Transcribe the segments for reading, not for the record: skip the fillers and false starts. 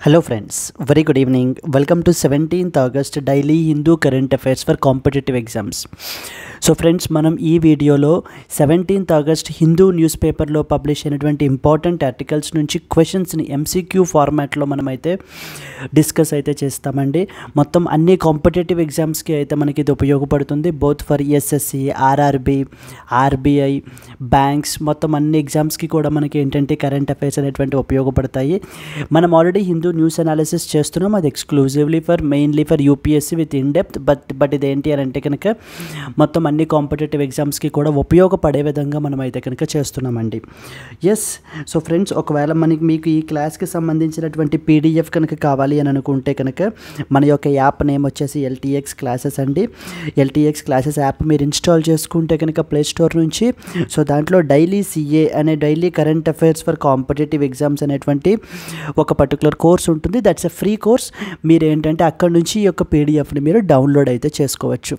Hello friends, very good evening. Welcome to 17th August Daily Hindu Current Affairs for Competitive Exams. So friends, మనం ఈ వీడియోలో 17th August Hindu news పేపర్లో publish అయినటువంటి important articles నుంచి క్వశ్చన్స్ని MCQ ఫార్మాట్లో మనమైతే డిస్కస్ అయితే చేస్తామండి. మొత్తం అన్ని కాంపిటేటివ్ ఎగ్జామ్స్కి అయితే మనకి ఇది ఉపయోగపడుతుంది. Both for SSC, RRB, RBI, banks, మొత్తం అన్ని ఎగ్జామ్స్కి కూడా మనకి ఏంటంటే కరెంట్ అఫైర్స్ అనేటువంటి ఉపయోగపడతాయి. మనం ఆల్రెడీ హిందూ న్యూస్ అనాలిసిస్ చేస్తున్నాం. అది exclusively mainly for UPSC with in depth. But ఇదేంటి అని అంటే కనుక మొత్తం అన్ని కాంపిటేటివ్ ఎగ్జామ్స్కి కూడా ఉపయోగపడే విధంగా మనం అయితే కనుక చేస్తున్నామండి. ఎస్, సో ఫ్రెండ్స్, ఒకవేళ మీకు ఈ క్లాస్కి సంబంధించినటువంటి పీడిఎఫ్ కనుక కావాలి అని అనుకుంటే కనుక మన యొక్క యాప్ నేమ్ వచ్చేసి ఎల్టీఎక్స్ క్లాసెస్ అండి. ఎల్టీఎక్స్ క్లాసెస్ యాప్ మీరు ఇన్స్టాల్ చేసుకుంటే కనుక ప్లే స్టోర్ నుంచి, సో దాంట్లో డైలీ సిఏ అనే daily current affairs for competitive exams అనేటువంటి ఒక పర్టికులర్ కోర్స్ ఉంటుంది. That's a free course. మీరు ఏంటంటే అక్కడ నుంచి ఈ యొక్క పీడిఎఫ్ని మీరు డౌన్లోడ్ అయితే చేసుకోవచ్చు.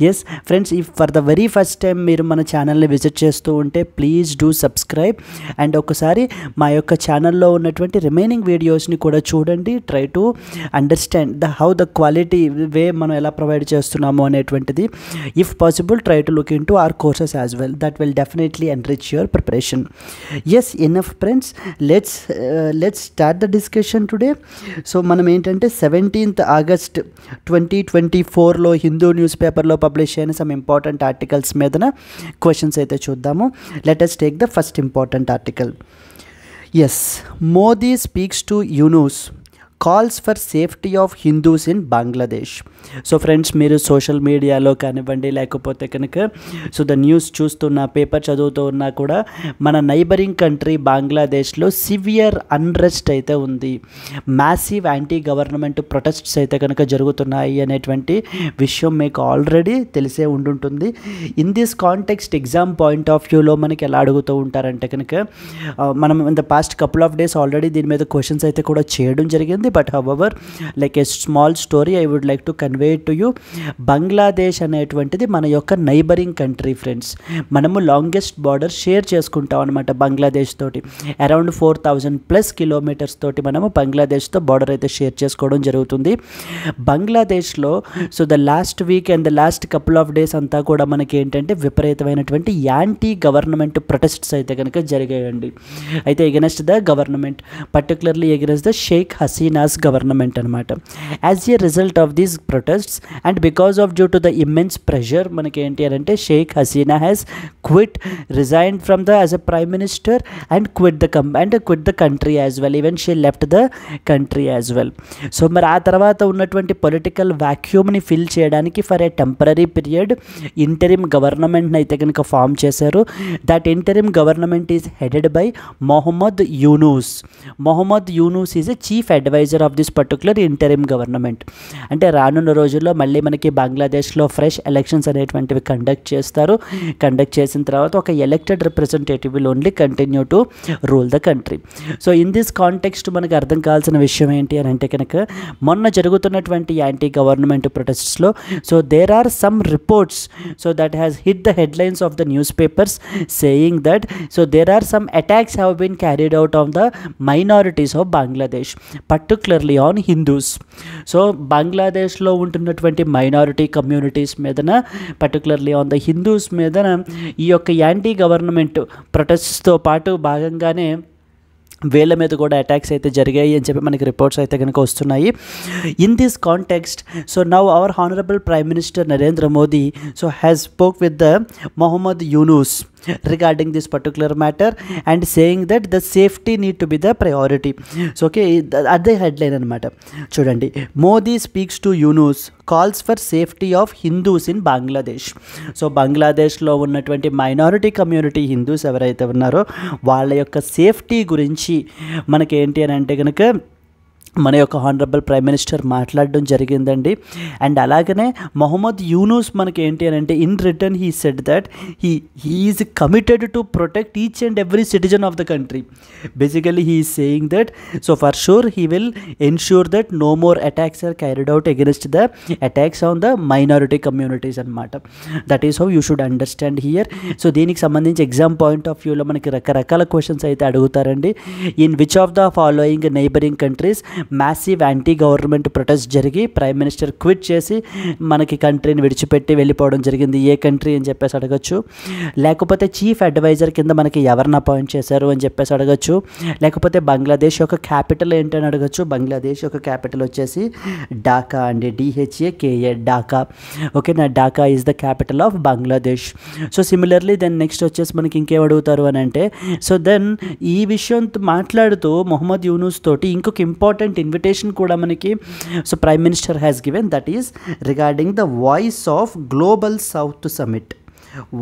ఎస్ ఫ్రెండ్స్, ఈ for the very first time మీరు మన ఛానల్ని విజిట్ చేస్తూ ఉంటే ప్లీజ్ డూ సబ్స్క్రైబ్ అండ్ ఒకసారి మా యొక్క ఛానల్లో ఉన్నటువంటి రిమైనింగ్ వీడియోస్ని కూడా చూడండి. Try to understand how the quality way మనం ఎలా ప్రొవైడ్ చేస్తున్నాము అనేటువంటిది. If possible try to look into our courses as well. That will definitely enrich your preparation. Yes, enough friends, let's start the discussion today. So మనం ఏంటంటే 17th August 2024లో Hindu news పేపర్లో publish అయిన some important articles మీదన questions అయితే చూద్దాము. Let us take the first important article. Yes, Modi speaks to Yunus, calls for safety of Hindus in Bangladesh. So friends, మీరు social మీడియాలో కానివ్వండి, లేకపోతే కనుక సో ద న్యూస్ చూస్తున్నా, పేపర్ చదువుతూ ఉన్నా కూడా మన నైబరింగ్ కంట్రీ బంగ్లాదేశ్లో సివియర్ అన్రెస్ట్ అయితే ఉంది. మ్యాసివ్ యాంటీ గవర్నమెంట్ ప్రొటెస్ట్స్ అయితే కనుక జరుగుతున్నాయి అనేటువంటి విషయం మీకు ఆల్రెడీ తెలిసే ఉండుంటుంది. In this context exam point of వ్యూలో మనకి ఎలా అడుగుతూ ఉంటారంటే కనుక మనం in the past couple of days already దీని మీద క్వశ్చన్స్ అయితే కూడా చేయడం జరిగింది. But however, like a small story I would like to convey to you. Bangladesh అనేటువంటిది మన యొక్క నైబరింగ్ కంట్రీ ఫ్రెండ్స్. మనము లాంగెస్ట్ బార్డర్ షేర్ చేసుకుంటాం అనమాట బంగ్లాదేశ్ తోటి. అరౌండ్ 4000+ కిలోమీటర్స్ తోటి మనము బంగ్లాదేశ్తో బార్డర్ అయితే షేర్ చేసుకోవడం జరుగుతుంది. బంగ్లాదేశ్లో so the last week and the last couple of days అంతా కూడా మనకి ఏంటంటే విపరీతమైనటువంటి యాంటీ గవర్నమెంట్ ప్రొటెస్ట్స్ అయితే కనుక జరిగాయండి. అయితే against the government, particularly against the Sheikh Hasina's government అనమాట. As a result of these protests and because of due to the immense pressure మనకి ఏంటి అని అంటే Sheikh Hasina has resigned from the as a prime minister and quit the country as well. Even she left the country as well. So మరి ఆ తర్వాత ఉన్నటువంటి political వ్యాక్యూమ్ని fill చేయడానికి for a temporary period interim గవర్నమెంట్ని అయితే కనుక ఫామ్ చేశారు. That interim government is headed by Muhammad Yunus. Muhammad Yunus is a chief adviser of this particular interim government. అంటే రానున్న రోజుల్లో మళ్ళీ మనకి బంగ్లాదేశ్లో ఫ్రెష్ ఎలక్షన్స్ అనేటువంటివి కండక్ట్ చేస్తారు. కండక్ట్ చేసిన తర్వాత ఒక elected representative will only continue to rule the country. So in this context మనకు అర్థం కావాల్సిన విషయం ఏంటి అని అంటే కనుక మొన్న జరుగుతున్నటువంటి యాంటీ గవర్నమెంట్ ప్రొటెస్ట్స్లో so there are some reports so that has hit the headlines of the news papers saying that so there are some attacks have been carried out on the minorities of Bangladesh, particularly on Hindus. So బంగ్లాదేశ్లో ఉంటున్నటువంటి minority communities మీదన, particularly on the Hindus మీదన ఈ యొక్క anti government ప్రొటెస్ట్స్తో పాటు భాగంగానే వీళ్ళ మీద కూడా అటాక్స్ అయితే జరిగాయి అని చెప్పి మనకి రిపోర్ట్స్ అయితే కనుక వస్తున్నాయి. In this context so now our honourable prime minister Narendra Modi so has spoke with the Mohammed Yunus regarding this particular matter and saying that the safety need to be the priority. So okay, అదే headline అనమాట. చూడండి, Modi speaks to Yunus, calls for safety of Hindus in Bangladesh. So బంగ్లాదేశ్లో ఉన్నటువంటి minority community Hindus ఎవరైతే ఉన్నారో వాళ్ళ యొక్క safety గురించి మనకి ఏంటి అని అంటే కనుక మన యొక్క హానరబుల్ ప్రైమ్ మినిస్టర్ మాట్లాడడం జరిగిందండి. అండ్ అలాగనే మొహమ్మద్ యూనూస్ మనకి ఏంటి అని అంటే in return he said that he is committed to protect each and every citizen of the country. Basically he is saying that so for sure he will ensure that no more attacks are carried out against the attacks on the minority communities అనమాట. That is how you should understand here. So దీనికి సంబంధించి exam point of వ్యూలో మనకి రకరకాల questions అయితే అడుగుతారండి. In which of the following neighbouring countries massive anti government protest జరిగి prime minister quit చేసి మనకి కంట్రీని విడిచిపెట్టి వెళ్ళిపోవడం జరిగింది. ఏ కంట్రీ అని చెప్పేసి అడగచ్చు. లేకపోతే చీఫ్ అడ్వైజర్ కింద మనకి ఎవరిని అపాయింట్ చేశారు అని చెప్పేసి అడగచ్చు. లేకపోతే బంగ్లాదేశ్ యొక్క క్యాపిటల్ ఏంటని అడగచ్చు. బంగ్లాదేశ్ యొక్క క్యాపిటల్ వచ్చేసి ఢాకా అండి, DHAKA, ఢాకా. ఓకేనా, Dhaka is the capital of Bangladesh. So similarly then next వచ్చేసి మనకి ఇంకేం అడుగుతారు అని అంటే, సో దెన్ ఈ విషయం మాట్లాడుతూ మొహమ్మద్ యూనూస్ తోటి ఇంకొక ఇంపార్టెంట్ ఇన్విటేషన్ కూడా మనకి so prime minister has given, that is regarding the voice of global south summit.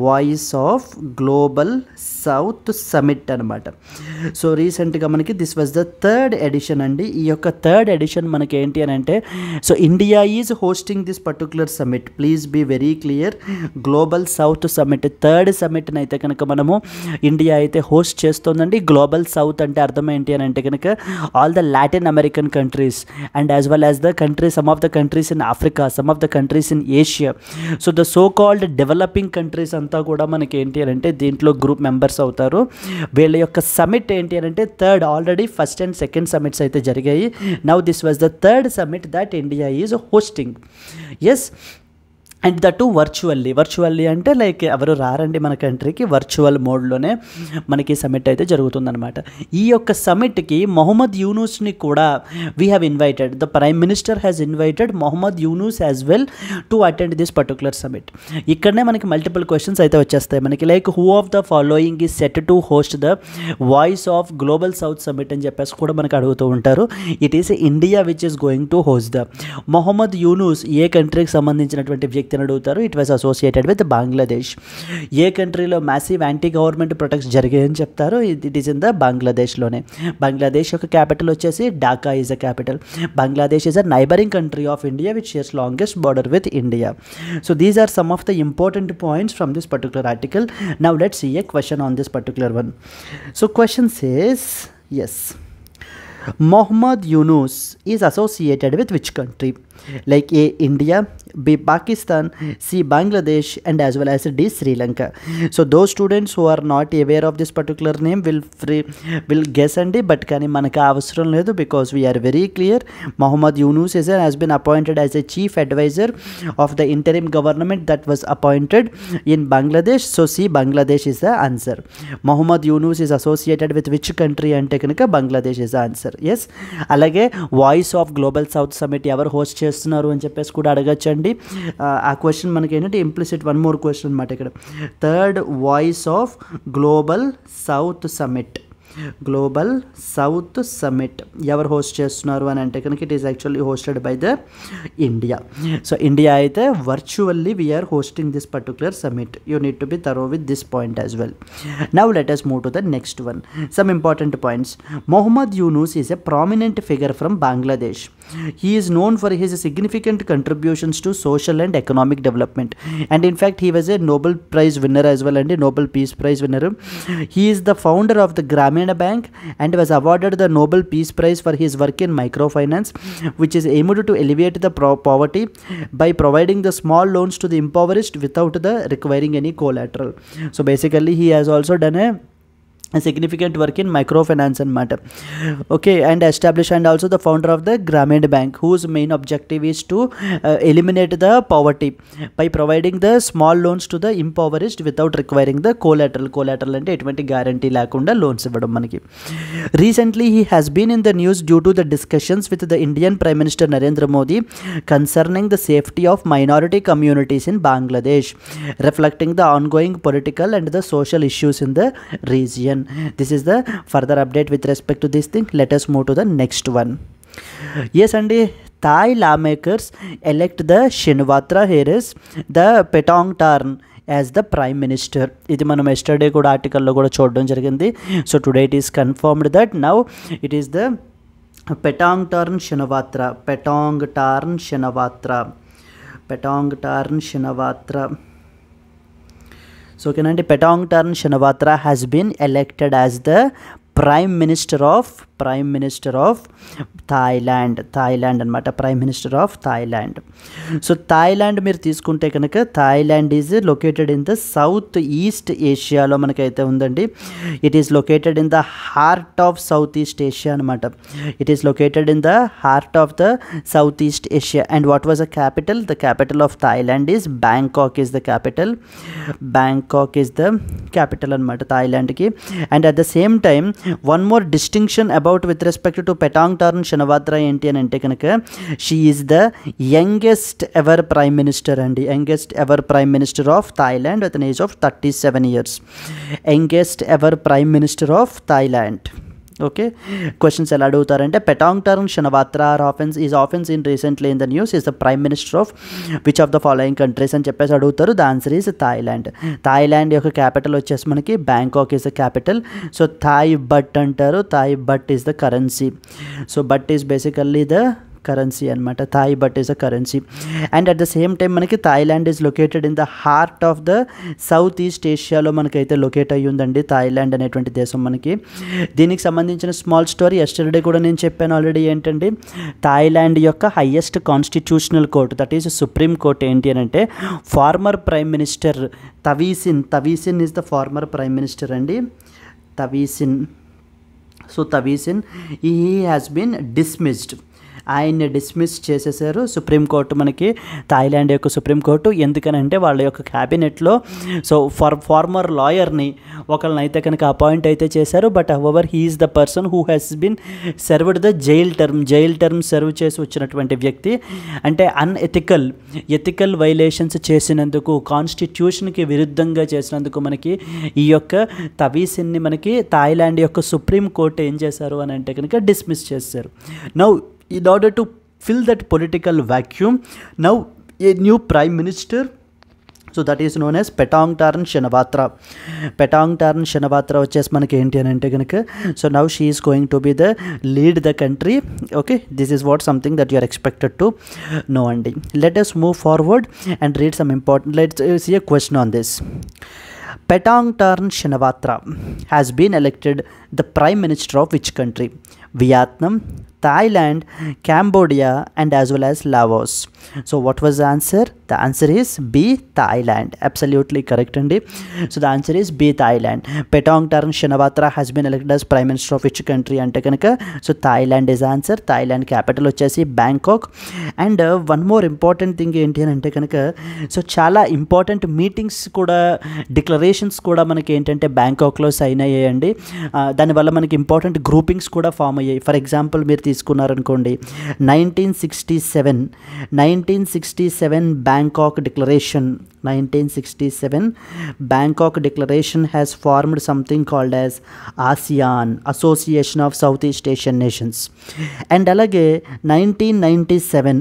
Voice of global south summit అనమాట. సో రీసెంట్గా మనకి this was the third edition అండి. ఈ యొక్క థర్డ్ ఎడిషన్ మనకి ఏంటి అని అంటే, so India is hosting this particular summit. Please be very clear, global south summit third సమిట్ని అయితే కనుక మనము ఇండియా అయితే హోస్ట్ చేస్తుందండి. గ్లోబల్ సౌత్ అంటే అర్థం ఏంటి అని అంటే కనుక all the Latin American countries and as well as the countries, some of the countries in Africa, some of the countries in Asia. So the so called developing countries అంతా కూడా మనకి ఏంటి అని అంటే దీంట్లో గ్రూప్ మెంబర్స్ అవుతారు. వీళ్ళ యొక్క సమిట్ ఏంటి అని అంటే third, already first and second summits అయితే జరిగాయి. Now this was the third summit that India is hosting. Yes, and that virtually అంటే లైక్ ఎవరు రారండి మన కంట్రీకి, వర్చువల్ మోడ్లోనే మనకి సమిట్ అయితే జరుగుతుందన్నమాట. ఈ యొక్క సమిట్కి మొహమ్మద్ యూనూస్ని కూడా we have invited, the prime minister has invited Mohammad Yunus as well to attend this particular summit. ఇక్కడనే మనకి మల్టిపుల్ క్వశ్చన్స్ అయితే వచ్చేస్తాయి మనకి, like who of the following is set to host the voice of global south summit అని చెప్పేసి కూడా మనకు అడుగుతూ ఉంటారు. It is India which is going to host the. Mohammed Yunus ఏ కంట్రీకి సంబంధించినటువంటి వ్యక్తి అడుగుతారు. It was associated with Bangladesh. ఏ కంట్రీలో మ్యాసివ్ యాంటీ గవర్నమెంట్ ప్రొటెక్ట్స్ జరిగాయని చెప్తారు, ఇట్ ఈస్ ఇన్ ద బంగ్లాదేశ్లోనే. బంగ్లాదేశ్ యొక్క క్యాపిటల్ వచ్చేసి Dhaka is the capital. Bangladesh is a neighbouring country of India which shares longest border with India. So these are some of the important points from this particular article. Now let's see a question on this particular one. So question says, yes, Mohammad Yunus is associated with which country? Like A, India, B, Pakistan, C, Bangladesh, and as well as D, Sri Lanka. So those students who are not aware of this particular name will guess andi, but kani manaka avasram ledu because we are very clear. Mohammad Yunus has been appointed as a chief advisor of the interim government that was appointed in Bangladesh. So C, Bangladesh is the answer. Mohammad Yunus is associated with which country ante kanaka Bangladesh is the answer. Yes, alage voice of global south summit ever host చేస్తున్నారు అని చెప్పేసి కూడా అడగచ్చండి. ఆ question మనకి ఏంటంటే implicit one more question అనమాట ఇక్కడ. Third voice of global south summit, global south summit ఎవరు హోస్ట్ చేస్తున్నారు అని అంటే కనుక it is actually hosted by the India. So India అయితే virtually we are hosting this particular summit. You need to be thorough with this point as well. Now let us move to the next one. Some important points. Mohammad Yunus is a prominent figure from Bangladesh. He is known for his significant contributions to social and economic development, and in fact he was a Nobel Prize winner as well, and a Nobel Peace Prize winner. He is the founder of the Grameen Bank and was awarded the Nobel Peace Prize for his work in microfinance, which is aimed to alleviate the poverty by providing the small loans to the impoverished without the requiring any collateral. So basically he has also done a significant work in microfinance and okay, and established and also the founder of the Grameen Bank, whose main objective is to eliminate the poverty by providing the small loans to the impoverished without requiring the collateral ante etvanti guarantee lekunda loans ivvadam manaki. Recently he has been in the news due to the discussions with the Indian Prime Minister Narendra Modi concerning the safety of minority communities in Bangladesh, reflecting the ongoing political and the social issues in the region. This is the further update with respect to this thing. Let us move to the next one. Yes, and Thai lawmakers elect the Shinawatra Harris, the Petong Tarn, as the Prime Minister. ఇది మనం yesterday కూడా ఆర్టికల్లో కూడా చూడడం జరిగింది. So today it is confirmed that now it is the Petong Tarn Shinawatra. Petong Tarn Shinawatra. Petong Tarn Shinawatra. So Petong Tarn Shinawatra has been elected as the Prime Minister of prime minister of Thailand అనమాట, prime minister of Thailand. So Thailand మీరు తీసుకుంటే కనుక Thailand is located in the south east ఏషియాలో మనకైతే ఉందండి. It is located in the heart of south east Asia అనమాట. It is located in the heart of the south east Asia. And what was the capital? The capital of Thailand is Bangkok is the capital. Bangkok is the capital అనమాట థాయిలాండ్కి. And at the same time one more distinction about with respect to Paetongtarn Shinawatra ఏంటి అని అంటే కనుక she is the youngest ever prime minister అండి. Youngest ever prime minister of Thailand with an age of 37 years. Youngest ever prime minister of Thailand. Okay, questions ఎలా అడుగుతారంటే Paetongtarn Shinawatra is often seen recently in the news is the prime minister of which of the following countries అని చెప్పేసి అడుగుతారు. The answer is Thailand. Thailand యొక్క capital వచ్చేసి మనకి Bangkok is the capital. So Thai baht అంటారు. Thai baht is the currency. So baht is basically the currency అనమాట. Thai baht is a currency. And at the same time మనకి Thailand is located in the heart of the south east ఏషియాలో మనకైతే locate అయ్యి ఉందండి Thailand అనేటువంటి దేశం మనకి. దీనికి సంబంధించిన స్మాల్ స్టోరీ ఎస్టర్డే కూడా నేను చెప్పాను ఆల్రెడీ. ఏంటండి, థాయిలాండ్ యొక్క highest constitutional court, that is supreme court ఏంటి అని అంటే former prime minister Thavisin is the former prime minister అండి. Thavisin. So Thavisin he has been dismissed. ఆయన్ని డిస్మిస్ చేసేసారు సుప్రీంకోర్టు మనకి, థాయిలాండ్ యొక్క సుప్రీంకోర్టు. ఎందుకనంటే వాళ్ళ యొక్క క్యాబినెట్లో సో ఫార్మర్ లాయర్ని ఒకళ్ళని అయితే కనుక అపాయింట్ అయితే చేశారు. But however he is the person who has been served the jail term serve చేసి వచ్చినటువంటి వ్యక్తి. అంటే ఎథికల్ వైలేషన్స్ చేసినందుకు, కాన్స్టిట్యూషన్కి విరుద్ధంగా చేసినందుకు మనకి ఈ యొక్క తవీసిన్ని మనకి థాయిలాండ్ యొక్క సుప్రీంకోర్టు ఏం చేశారు అని అంటే కనుక డిస్మిస్ చేశారు. Now in order to fill that political vacuum, now a new prime minister, so that is known as Petang Tarn Shinawatra వచ్చేసి మనకి ఏంటి అని అంటే కనుక so now she is going to be the lead the country. Okay, this is what something that you are expected to know అండి. Let us move forward and read some important, let's see a question on this. Petang Tarn Shinawatra has been elected the prime minister of which country? Vietnam, Thailand, Cambodia and as well as Laos. So what was the answer? The answer is B, Thailand. Absolutely correct andi. So the answer is B, Thailand. Petang Tarn Shinawatra has been elected as prime minister of which country ante kanaka so Thailand is answer. Thailand capital vachesi Bangkok. And one more important thing enti ante kanaka so chala important meetings kuda declarations kuda manaki entante Bangkok lo sign ayyandi. Dani valla manaki important groupings kuda form ayyayi. For example మీరు తీసుకున్నారనుకోండి 1967 Bangkok declaration. 1967 Bangkok declaration has formed something called as ASEAN, association of south east Asian nations. And అలాగే 1997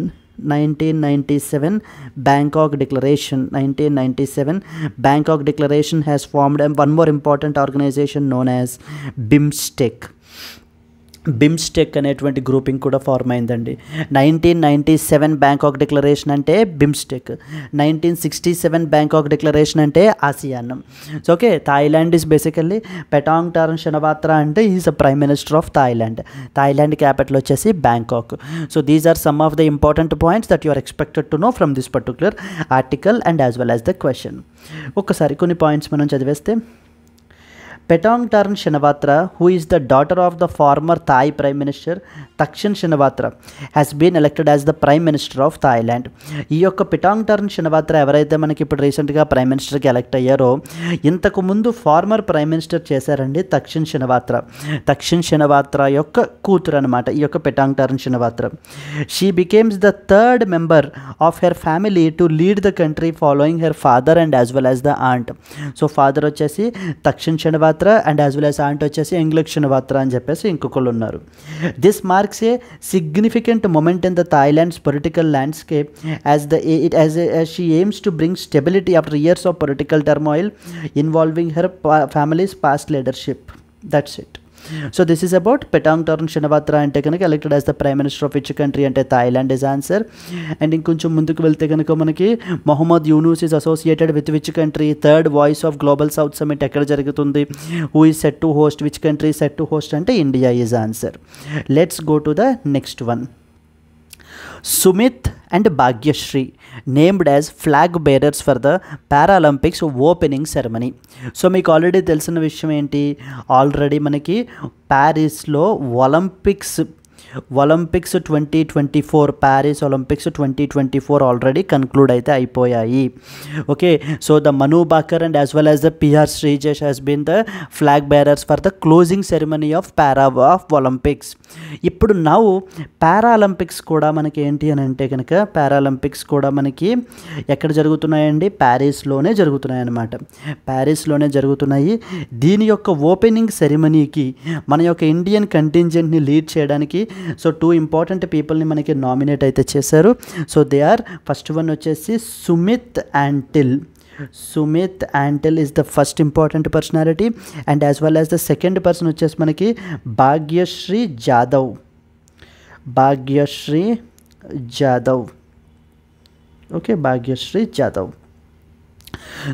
Bangkok Declaration. 1997 Bangkok Declaration has formed one more important organization known as BIMSTEC అనేటువంటి grouping కూడా form అయిందండి. 1997 Bangkok declaration అంటే BIMSTEC, 1967 Bangkok declaration అంటే ASEAN. So okay, Thailand is basically Paetongtarn Shinawatra అంటే is the prime minister of Thailand. Thailand capital వచ్చేసి Bangkok. So these are some of the important points that you are expected to know from this particular article and as well as the question. ఒక్కసారి కొన్ని points మనం చదివేస్తే, Petang Tarn Shinawatra, who is the daughter of the former Thai Prime Minister Thaksin Shinawatra, has been elected as the Prime Minister of Thailand. ఈ యొక్క Petang Tarn Shinawatra ఎవరైతే మనకి ఇప్పుడు రీసెంట్గా prime మినిస్టర్కి elect అయ్యారో ఇంతకు ముందు ఫార్మర్ ప్రైమ్ మినిస్టర్ చేశారండి తక్షిన్ షినవాత్ర యొక్క కూతురు అనమాట ఈ యొక్క Petang Tarn Shinawatra. She becomes the third member of her family to lead the country following her father and as well as the aunt. So father వచ్చేసి Thaksin Shinawatra and as well as aunt వచ్చేసి Yingluck Shinawatra అని చెప్పేసి ఇంకొకళ్ళు ఉన్నారు. This marks a significant moment in the Thailand's political landscape as she aims to bring stability after years of political turmoil involving her family's past leadership. That's it. So this is about Paetongtarn Shinawatra అంటే కనుక elected as the prime minister of which country అంటే Thailand is answer. And ఇంకొంచెం ముందుకు వెళ్తే కనుక మనకి Mohammad Yunus is associated with which country, third voice of global south summit ఎక్కడ జరుగుతుంది, who is set to host, which country set to host అంటే India is answer. Let's go to the next one. Sumit and Bhagyashree named as flag bearers for the Paralympics opening ceremony. సో మీకు already తెలిసిన విషయం ఏంటి, already మనకి ప్యారిస్లో Olympics 2024 Paris Olympics 2024 already conclude అయితే అయిపోయాయి. Okay, so the Manu Bhaker and as well as the PR Sreejesh has been the flag bearers for the closing ceremony of Olympics. ఇప్పుడు నవ్వు పారాలింపిక్స్ కూడా మనకి ఏంటి అని అంటే కనుక పారాలింపిక్స్ కూడా మనకి ఎక్కడ జరుగుతున్నాయండి, ప్యారిస్లోనే జరుగుతున్నాయి అన్నమాట. ప్యారిస్లోనే జరుగుతున్నాయి. దీని యొక్క ఓపెనింగ్ సెరమనీకి మన యొక్క ఇండియన్ కంటింజెంట్ని లీడ్ చేయడానికి సో 2 ఇంపార్టెంట్ పీపుల్ని మనకి నామినేట్ అయితే చేశారు. So they are, first one వచ్చేసి Sumit Antil. Sumit Antil is the first important personality. And as well as the second person వచ్చేసి మనకి భాగ్యశ్రీ జాదవ్. ఓకే, భాగ్యశ్రీ జాదవ్.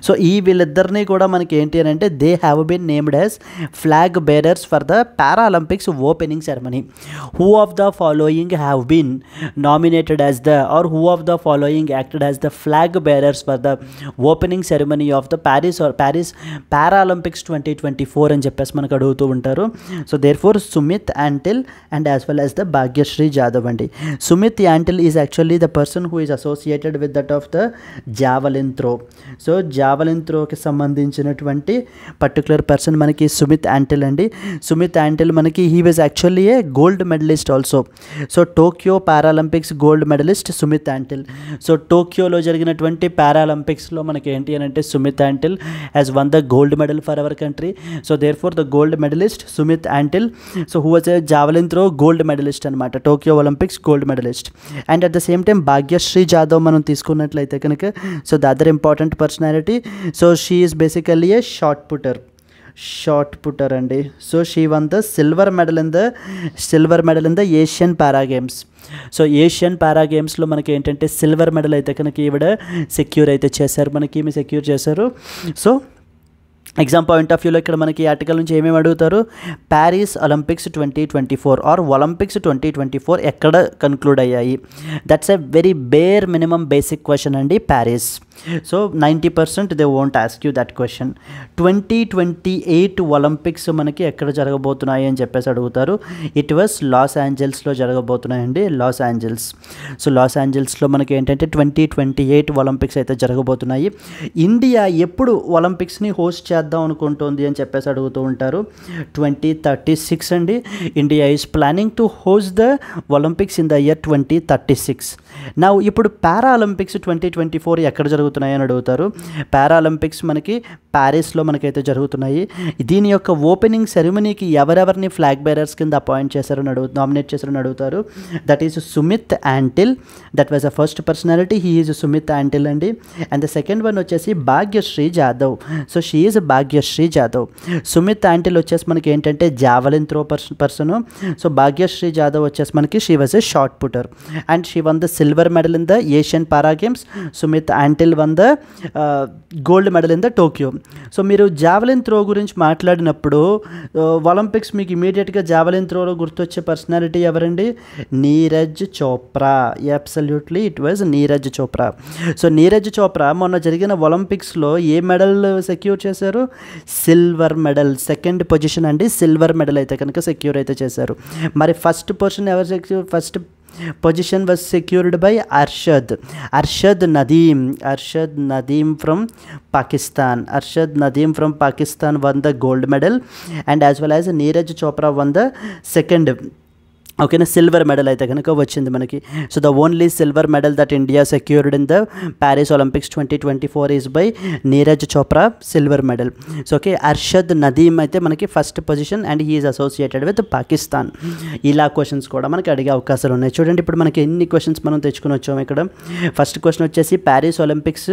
సో ఈ వీళ్ళిద్దరినీ కూడా మనకి ఏంటి అని అంటే they have been named as flag bearers for the Paralympics opening ceremony. Who of the following have been nominated as the or who of the following acted as the flag bearers for the opening ceremony of the Paris Paralympics 2024 అని చెప్పేసి మనకు అడుగుతూ ఉంటారు. So therefore Sumit Antil and as well as the Bhagyashree Jadhav అండి. Sumit Antil is actually the person who is associated with that of the javelin throw. So javelin త్రోకి సంబంధించినటువంటి particular person మనకి సుమిత్ యాంటిల్ అండి. సుమిత్ యాంటిల్ మనకి he was actually a gold medalist also. So Tokyo Paralympics gold medalist Sumit Antil. So టోక్యోలో జరిగినటువంటి పారాలింపిక్స్లో మనకి ఏంటి అని అంటే Sumit Antil has won the gold medal for our country. So therefore the gold medalist Sumit Antil. So who was a javelin throw gold medalist అనమాట, Tokyo Olympics gold medalist. And at the same time Bhagyashree Jadhav మనం తీసుకున్నట్లయితే కనుక so the other important personality. So she is basically a shot putter అండి. So she won the silver medal in the Asian para games. So Asian para గేమ్స్లో మనకి ఏంటంటే silver medal అయితే కనుక ఈవిడ సెక్యూర్ అయితే చేశారు, మనకి ఈమె సెక్యూర్ చేశారు. సో ఎగ్జామ్ పాయింట్ ఆఫ్ వ్యూలో ఇక్కడ మనకి ఆర్టికల్ నుంచి ఏమేమి అడుగుతారు, ప్యారిస్ ఒలింపిక్స్ 2024 ఆర్ ఒలింపిక్స్ 2024 ఎక్కడ కన్క్లూడ్ అయ్యాయి. That's a very bare minimum basic question అండి Paris. So 90% they won't ask you that question. 2028 Olympics మనకి ఎక్కడ జరగబోతున్నాయి అని చెప్పేసి అడుగుతారు. ఇట్ వాస్ లాస్ ఏంజల్స్లో జరగబోతున్నాయండి, లాస్ ఏంజల్స్. సో లాస్ ఏంజల్స్లో మనకి ఏంటంటే 2028 ఒలింపిక్స్ అయితే జరగబోతున్నాయి. ఇండియా ఎప్పుడు ఒలింపిక్స్ని హోస్ట్ చేద్దాం అనుకుంటుంది అని చెప్పేసి అడుగుతూ ఉంటారు. 2036 అండి. India is planning to host the Olympics in the year 2036. నా ఇప్పుడు పారాలింపిక్స్ 2024 ఎక్కడ జరుగుతున్నాయి అని అడుగుతారు. పారాలింపిక్స్ మనకి ప్యారిస్లో మనకైతే జరుగుతున్నాయి. దీని యొక్క ఓపెనింగ్ సెరమనీకి ఎవరెవరిని ఫ్లాగ్ బేరర్స్ కింద అపాయింట్ చేశారని నామినేట్ చేశారని అడుగుతారు. That is Sumit Antil. That was the first personality, he is Sumit Antil అండి. అండ్ ద సెకండ్ వన్ వచ్చేసి Bhagyashree Jadhav. So she is Bhagyashree Jadhav. Sumit Antil వచ్చేసి మనకి ఏంటంటే javelin throw person. So Bhagyashree Jadhav వచ్చేసి మనకి she was a shot putter and she won the silver medal in the Asian para games. Sumit Antil one the gold medal in the Tokyo. So మీరు javelin throw గురించి మాట్లాడినప్పుడు Olympics మీకు ఇమీడియట్గా javelin త్రోలో గుర్తొచ్చే personality ఎవరండి, Neeraj Chopra. Absolutely it was Neeraj Chopra. So Neeraj Chopra మొన్న జరిగిన ఒలింపిక్స్లో ఏ మెడల్ సెక్యూర్ చేశారు, సిల్వర్ మెడల్, సెకండ్ పొజిషన్ అండి, సిల్వర్ మెడల్ అయితే కనుక సెక్యూర్ అయితే చేశారు. మరి ఫస్ట్ పొజిషన్ ఎవరు secure, first position was secured by Arshad Nadeem from Pakistan won the gold medal, and as well as Neeraj Chopra won the second ఓకేనా, silver medal అయితే కనుక వచ్చింది మనకి. So the only silver medal that India secured in the Paris Olympics 2024 is by Neeraj Chopra, silver medal. So okay, Arshad Nadeem అయితే మనకి first position and he is associated with Pakistan. ఇలా questions కూడా మనకి అడిగే అవకాశాలు ఉన్నాయి. చూడండి ఇప్పుడు మనకి ఎన్ని క్వశ్చన్స్ మనం తెచ్చుకుని వచ్చాము ఇక్కడ. ఫస్ట్ క్వశ్చన్ వచ్చేసి ప్యారిస్ ఒలింపిక్స్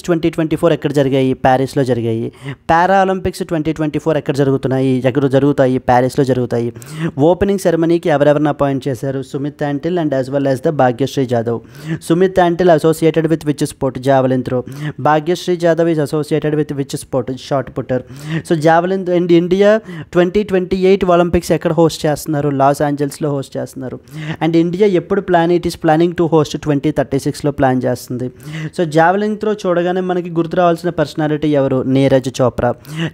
2024 ఎక్కడ జరిగాయి? ప్యారిస్లో జరిగాయి. పారా ఒలింపిక్స్ 2024 ఎక్కడ జరుగుతాయి? ప్యారిస్లో జరుగుతాయి. ఓపెనింగ్ సెరమనీకి ఎవరెవరిని అపాయింట్ చేశారు? Sumit Antil and as well as the Bhagyashree Jadhav. Sumit Antil associated with which sport? Javelin throw. Bhagyashree Jadhav is associated with which sport? Shot putter. So javelin and India 2028 Olympics ఎక్కడ హోస్ట్ చేస్తున్నారు? లాస్ ఏంజల్స్లో హోస్ట్ చేస్తున్నారు. అండ్ ఇండియా ఎప్పుడు it is planning to host 2036లో plan చేస్తుంది. So javelin throw చూడగానే మనకి గుర్తు రావాల్సిన పర్సనాలిటీ ఎవరు? నీరజ్ చోప్రా.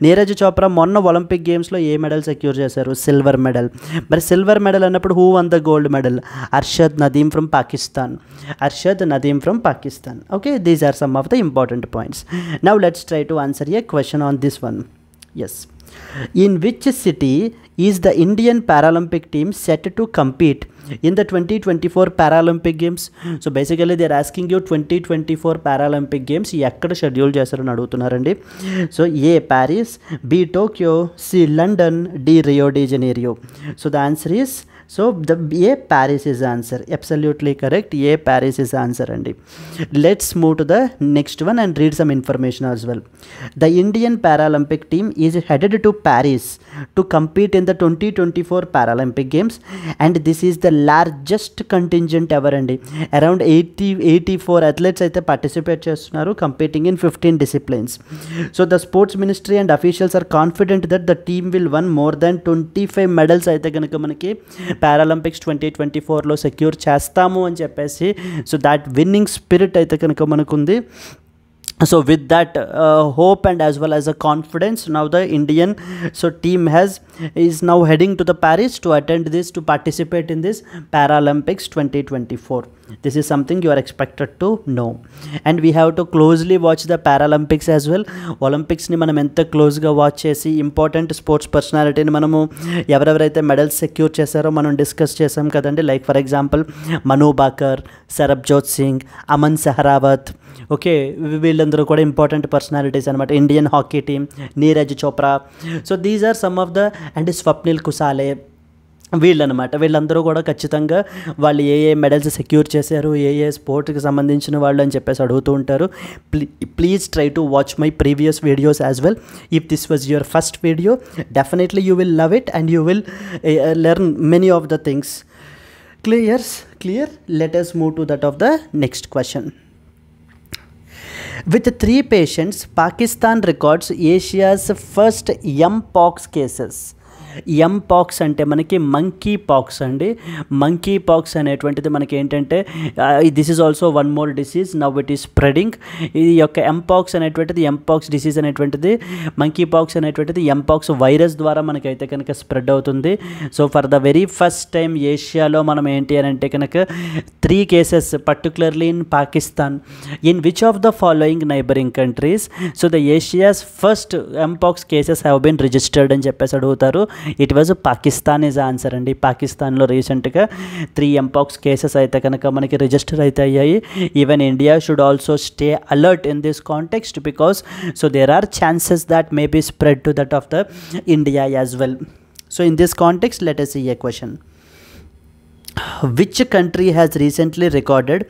నీరజ్ చోప్రా మొన్న ఒలింపిక్ గేమ్స్లో ఏ మెడల్ సెక్యూర్ చేశారు? Silver medal. మరి సిల్వర్ మెడల్ అన్నప్పుడు who one the gold medal? Arshad Nadeem from Pakistan. Okay, these are some of the important points. Now let's try to answer a question on this one. Yes. In which city is the Indian Paralympic team set to compete in the 2024 Paralympic Games? So basically they are asking you 2024 Paralympic Games ఎక్కడ schedule చేస్తారని అడుగుతున్నారండి. So A Paris, B Tokyo, C London, D Rio de Janeiro. So the answer is, so the A Paris is answer. Absolutely correct, A Paris is answer అండి. Let's move to the next one and read some information as well. The Indian Paralympic team is headed to Paris to compete in the 2024 Paralympic Games and this is the largest contingent ever అండి. Around 84 athletes అయితే participate చేస్తున్నారు, competing in 15 disciplines. So the sports ministry and officials are confident that the team will won more than 25 medals అయితే కనుక మనకి Paralympics 2024లో secure చేస్తాము అని చెప్పేసి. So that winnowing spirit అయితే కనుక మనకుంది. So with that hope and as well as a confidence, now the Indian team is now heading to the Paris to attend this, to participate in this Paralympics 2024. This is something you are expected to know, and we have to closely watch the Paralympics as well. Olympics ni manam enta close ga watch chesi important sports personality ni manamu evaraithe medals secure chesaro manam discuss chesam kadandi. Like for example Manu Bakar, Sarabjot Singh, Aman Sehrawat. Okay, వీళ్ళందరూ కూడా important personalities అనమాట. Indian hockey team, Neeraj Chopra. So these are some of the and Swapnil Kusale, వీళ్ళనమాట. వీళ్ళందరూ కూడా ఖచ్చితంగా వాళ్ళు ఏ medals secure చేశారు, ఏ స్పోర్ట్కి సంబంధించిన వాళ్ళు అని చెప్పేసి అడుగుతూ ఉంటారు. Please try to watch my previous videos as well. If this was your first video, definitely you will love it and you will learn many of the things. Clear? Let us move to that of the next question. With 3 patients, Pakistan records Asia's first mpox cases. Mpox అంటే మనకి monkey pox అండి. Monkey pox అనేటువంటిది మనకి ఏంటంటే this is also one more disease now it is spreading. ఈ యొక్క mpox అనేటువంటిది, mpox disease అనేటువంటిది, మంకీ పాక్స్ అనేటువంటిది ఎంపాక్స్ వైరస్ ద్వారా మనకైతే కనుక స్ప్రెడ్ అవుతుంది. So for the very first time ఏషియాలో మనం ఏంటి అని అంటే కనుక 3 cases particularly in Pakistan. In which of the following neighbouring countries? So the Asia's first mpox cases have been registered అని చెప్పేసి అడుగుతారు. It was Pakistan is answer అండి. పాకిస్తాన్లో రీసెంట్గా 3 ఎంపాక్స్ కేసెస్ అయితే కనుక మనకి రిజిస్టర్ అయితే అయ్యాయి. Even India should also stay alert in this context because so there are chances that may be spread to that of the India as well. So in this context let us see a question. Which country has recently recorded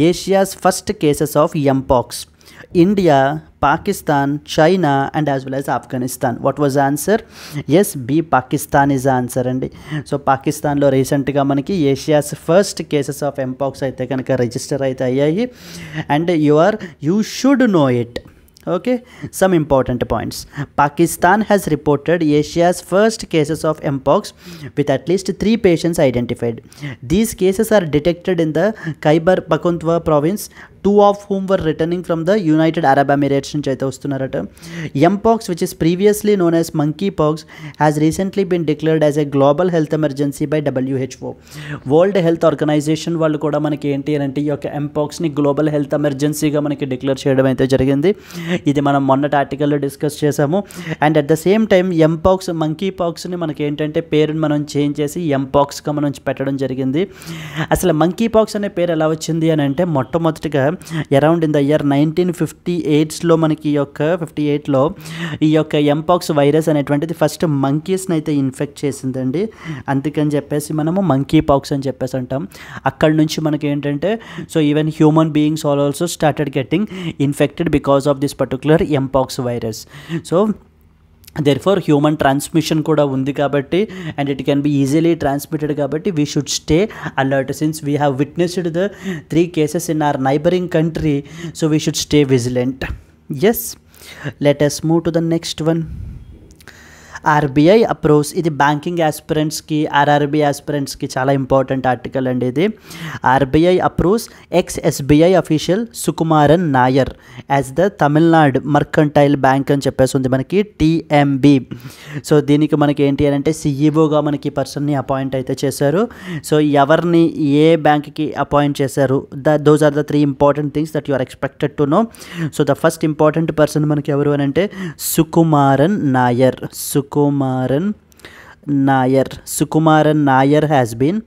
Asia's first cases of mpox? India, Pakistan, China and as well as Afghanistan. What was the answer? Yes, B, Pakistan is the answer అండి. So పాకిస్తాన్లో రీసెంట్గా మనకి Asia's first cases of mpox అయితే కనుక register అయితే అయ్యాయి. And you should know it. Okay, some important points. Pakistan has reported Asia's first cases of mpox with at least 3 patients identified. These cases are detected in the Khyber Pakhtunkhwa province, 2 of whom were returning from the United Arab Emirates నుంచి అయితే వస్తున్నారట. Mpox which is previously known as monkey pox has recently been declared as a global health emergency by WHO. World health organisation వాళ్ళు కూడా మనకి ఏంటి అంటే ఈ యొక్క ఎంపాక్స్ని గ్లోబల్ హెల్త్ ఎమర్జెన్సీగా మనకి డిక్లేర్ చేయడం అయితే జరిగింది. ఇది మనం మొన్నటి ఆర్టికల్లో డిస్కస్ చేసాము. And at the same time mpox monkey పాక్స్ని మనకి ఏంటంటే పేరుని మనం చేంజ్ చేసి ఎంపాక్స్గా మనం పెట్టడం జరిగింది. అసలు మంకీ పాక్స్ అనే పేరు ఎలా వచ్చింది అని అంటే మొట్టమొదటిగా అరౌండ్ ఇన్ ద ఇయర్ 1958లో మనకి ఈ యొక్క 58లో ఈ యొక్క ఎంపాక్స్ వైరస్ అనేటువంటిది ఫస్ట్ మంకీస్ని అయితే ఇన్ఫెక్ట్ చేసిందండి. అందుకని చెప్పేసి మనము మంకీ పాక్స్ అని చెప్పేసి అంటాం. అక్కడి నుంచి మనకి ఏంటంటే so even human beings also started getting infected because of this particular mpox virus. So therefore human transmission కూడా ఉంది కాబట్టి and it can be easily transmitted కాబట్టి we should stay alert since we have witnessed the 3 cases in our neighboring country, so we should stay vigilant. Yes, let us move to the next one. RBI approves, ఇది banking ఆస్పిరెంట్స్కి RRB ఆస్పిరెంట్స్కి చాలా important article అండి ఇది. RBI approves ex-SBI official Sukumaran Nair as the Tamil Nadu mercantile bank అని చెప్పేసి ఉంది మనకి TMB. So దీనికి మనకి ఏంటి అని అంటే CEOగా మనకి పర్సన్ని అపాయింట్ అయితే చేశారు. సో ఎవరిని ఏ బ్యాంక్కి అపాయింట్ చేశారు, those are the 3 important things that you are expected to know. So the first important person మనకి ఎవరు అని అంటే Sukumaran Nair. Sukumaran Nair has been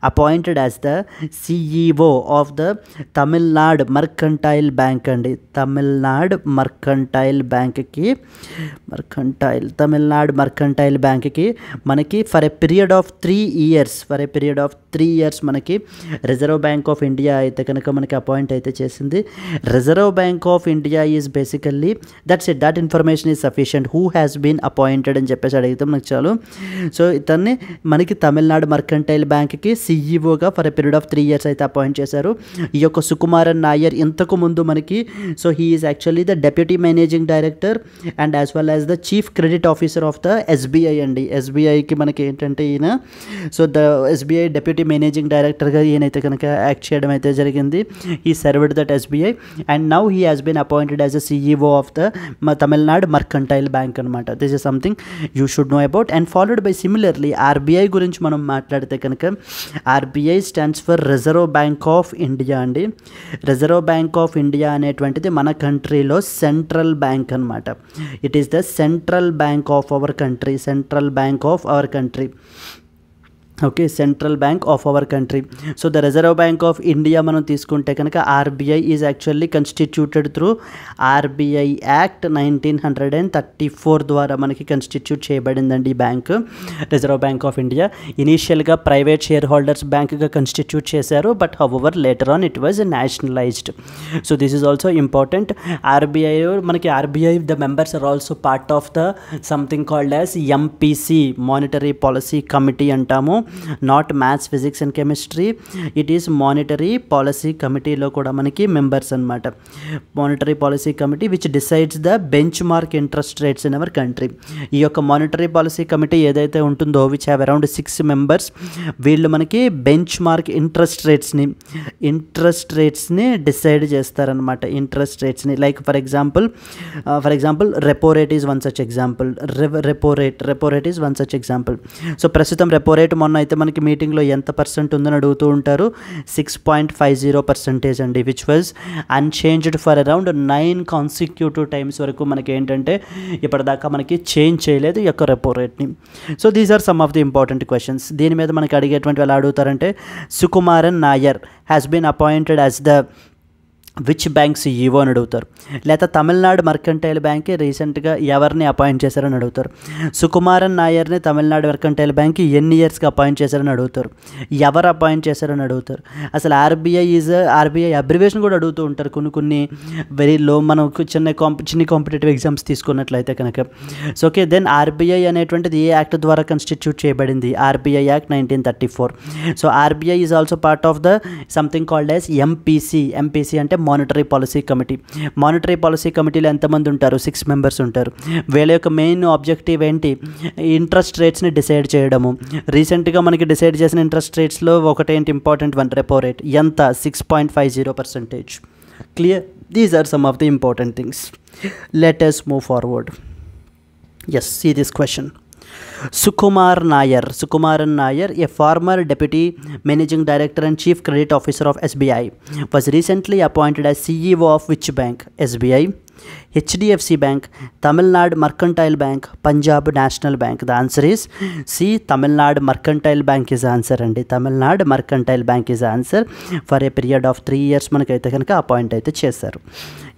appointed as the CEO of the Tamil Nadu Mercantile Bank and Tamil Nadu Mercantile Bank ki manaki for a period of 3 years మనకి reserve bank of India అయితే కనుక మనకి appoint అయితే చేసింది. Reserve bank of India is basically that's it, that information is sufficient. Who has been appointed అని చెప్పేసి అడిగితే మనకు చాలు. సో ఇతన్ని మనకి తమిళనాడు మర్కంటైల్ బ్యాంక్కి CEOగా for a period of 3 years అయితే అపాయింట్ చేశారు. ఈ యొక్క సుకుమారన్ నాయర్ ఇంతకు ముందు మనకి so he is actually the deputy managing director and as well as the chief credit officer of the SBI అండి. SBIకి మనకి ఏంటంటే ఈయన so the SBI deputy managing డైరెక్టర్గా ఈయనైతే కనుక యాక్ట్ చేయడం అయితే జరిగింది. ఈ served that SBI and now he has been appointed as a CEO of the Tamil Nadu mercantile bank అనమాట. This is something you should know about. And followed by similarly RBI గురించి మనం మాట్లాడితే కనుక RBI stands for reserve bank of India అండి. Reserve bank of India అనేటువంటిది మన కంట్రీలో central bank అనమాట. It is the central bank of our country. Okay, central bank of our country. So the reserve bank of India మనం తీసుకుంటే కనుక RBI is actually constituted through RBI act 1934 ద్వారా మనకి constitute చేయబడిందండి ఈ bank, reserve bank of India. ఇనీషియల్గా private share holders బ్యాంక్గా constitute చేశారు, but however later on it was nationalised. So this is also important. మనకి RBI the members are also part of the something called as MPC, monetary policy committee అంటాము. Not maths, physics and chemistry, it is monetary policy కమిటీలో కూడా మనకి members అనమాట. Monetary policy committee which decides the benchmark interest rates in our country. ఈ యొక్క monetary policy committee ఏదైతే ఉంటుందో which have around 6 members, వీళ్ళు మనకి బెంచ్ మార్క్ ఇంట్రెస్ట్ రేట్స్ని డిసైడ్ చేస్తారనమాట. ఇంట్రెస్ట్ రేట్స్ని like for example repo rate is one such example. Repo rate is one such example. So ప్రస్తుతం రెపో రేట్ మొన్న అయితే మనకి మీటింగ్లో ఎంత % ఉందని అడుగుతూ ఉంటారు. 6.50% అండి, which was unchanged for around 9 consecutive times వరకు మనకి ఏంటంటే ఇప్పటిదాకా మనకి చేంజ్ చేయలేదు ఈ యొక్క రెపో రేట్ని. So these are some of the important questions. దీని మీద మనకి అడిగేటువంటి ఎలా అడుగుతారంటే Sukumaran Nair has been appointed as the which bank CEO అని అడుగుతారు. లేదా తమిళనాడు మర్కంటైల్ బ్యాంక్ రీసెంట్గా ఎవరిని అపాయింట్ చేశారని అడుగుతారు. సుకుమారన్ నాయర్ని తమిళనాడు మర్కంటైల్ బ్యాంక్ ఎన్ని ఇయర్స్కి అపాయింట్ చేశారని అడుగుతారు. ఎవరు అపాయింట్ చేశారని అడుగుతారు. అసలు RBI అబ్రివేషన్ కూడా అడుగుతూ ఉంటారు కొన్ని వెరీ లో మనం చిన్న కాంపిటేటివ్ ఎగ్జామ్స్ తీసుకున్నట్లయితే కనుక. సో ఓకే, దెన్ RBI అనేటువంటిది ఏ యాక్ట్ ద్వారా కన్స్టిట్యూట్ చేయబడింది? RBI act 1934. So RBI is also part of the something called as MPC అంటే monetary policy committee. Monetary policy కమిటీలో ఎంతమంది ఉంటారు? 6 members ఉంటారు. వీళ్ళ యొక్క మెయిన్ ఆబ్జెక్టివ్ ఏంటి? ఇంట్రెస్ట్ రేట్స్ని డిసైడ్ చేయడము. రీసెంట్గా మనకి డిసైడ్ చేసిన ఇంట్రెస్ట్ రేట్స్లో ఒకటేంటి ఇంపార్టెంట్ వన్, రెపో రేట్. ఎంత? 6.50%. Clear? These are some of the important things. Let us move forward. Yes, see this question. Sukumaran Nair, a former deputy managing director and chief credit officer of SBI, was recently appointed as CEO of which bank? SBI, HDFC Bank, Tamil Nadu Mercantile Bank, Punjab National Bank. The answer is C. Tamil Nadu Mercantile Bank is the answer. And Tamil Nadu Mercantile Bank is the answer. For a period of 3 years మనకైతే కనుక appoint అయితే చేశారు.